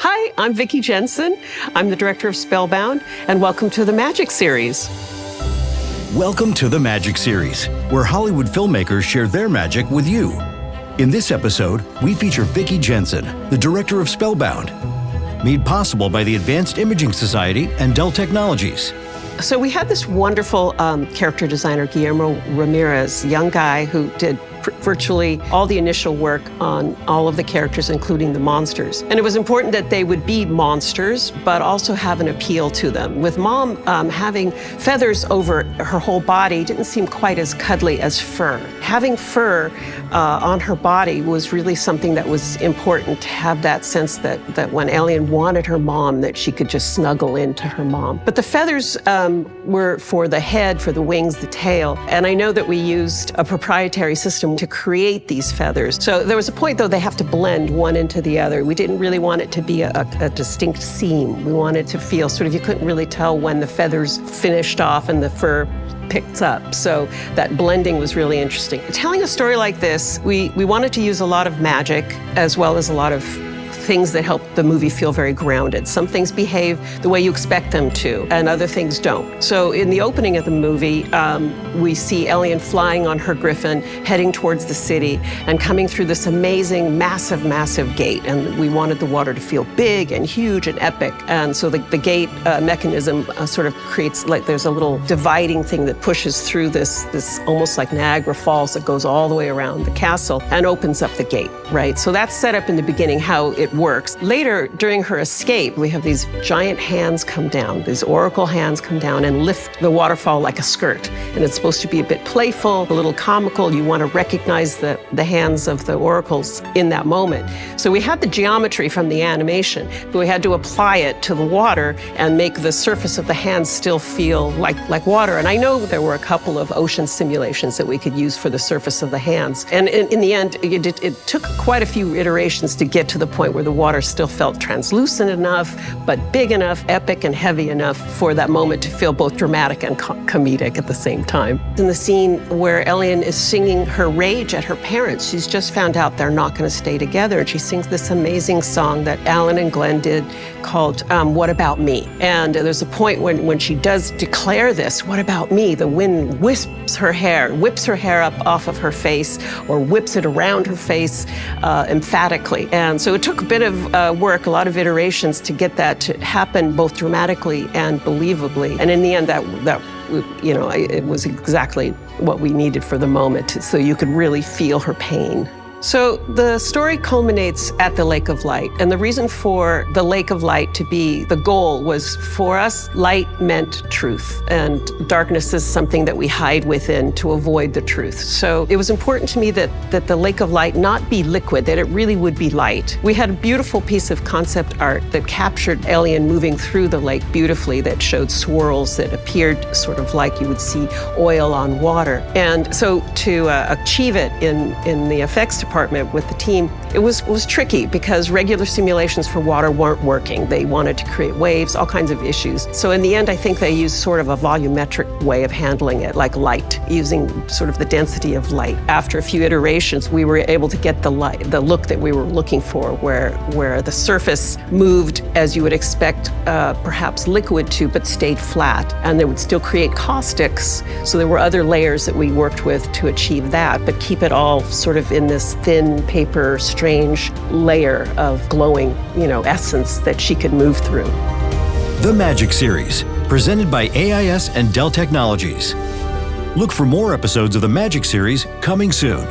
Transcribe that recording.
Hi, I'm Vicky Jenson. I'm the director of Spellbound, and welcome to the Magic Series. Welcome to the Magic Series, where Hollywood filmmakers share their magic with you. In this episode, we feature Vicky Jenson, the director of Spellbound, made possible by the Advanced Imaging Society and Dell Technologies. So we had this wonderful character designer, Guillermo Ramirez, young guy who did virtually all the initial work on all of the characters, including the monsters. And it was important that they would be monsters, but also have an appeal to them. With Mom having feathers over her whole body didn't seem quite as cuddly as fur. Having fur on her body was really something that was important, to have that sense that when Alien wanted her mom, that she could just snuggle into her mom. But the feathers were for the head, for the wings, the tail. And I know that we used a proprietary system to create these feathers. So there was a point, though, they have to blend one into the other. We didn't really want it to be a distinct seam. We wanted to feel sort of, you couldn't really tell when the feathers finished off and the fur picked up. So that blending was really interesting. Telling a story like this, we wanted to use a lot of magic as well as a lot of things that help the movie feel very grounded. Some things behave the way you expect them to, and other things don't. So in the opening of the movie, we see Alien flying on her griffin, heading towards the city, and coming through this amazing, massive, massive gate. And we wanted the water to feel big and huge and epic. And so the gate mechanism sort of creates, like, there's a little dividing thing that pushes through this almost like Niagara Falls that goes all the way around the castle and opens up the gate, right? So that's set up in the beginning how it works. Later, during her escape, we have these giant hands come down, these oracle hands come down and lift the waterfall like a skirt. And it's supposed to be a bit playful, a little comical. You want to recognize the hands of the oracles in that moment. So we had the geometry from the animation, but we had to apply it to the water and make the surface of the hands still feel like water. And I know there were a couple of ocean simulations that we could use for the surface of the hands. And in the end, it took quite a few iterations to get to the point where the water still felt translucent enough, but big enough, epic and heavy enough for that moment to feel both dramatic and comedic at the same time. In the scene where Alien is singing her rage at her parents, she's just found out they're not going to stay together, and she sings this amazing song that Alan and Glenn did called What About Me? And there's a point when she does declare this, what about me? The wind whips her hair up off of her face, or whips it around her face emphatically. And so it took a bit of work, a lot of iterations to get that to happen both dramatically and believably. And in the end, it was exactly what we needed for the moment, so you could really feel her pain. So the story culminates at the Lake of Light, and the reason for the Lake of Light to be the goal was, for us, light meant truth, and darkness is something that we hide within to avoid the truth. So it was important to me that the Lake of Light not be liquid, that it really would be light. We had a beautiful piece of concept art that captured Alien moving through the lake beautifully, that showed swirls that appeared sort of like you would see oil on water. And so to achieve it in the effects department with the team, it was tricky because regular simulations for water weren't working. They wanted to create waves, all kinds of issues. So in the end, I think they used sort of a volumetric way of handling it, like light, using sort of the density of light. After a few iterations, we were able to get the look that we were looking for, where the surface moved as you would expect perhaps liquid to, but stayed flat. And they would still create caustics. So there were other layers that we worked with to achieve that, but keep it all sort of in this thin paper, strange layer of glowing, essence that she could move through. The Magic Series, presented by AIS and Dell Technologies. Look for more episodes of the Magic Series coming soon.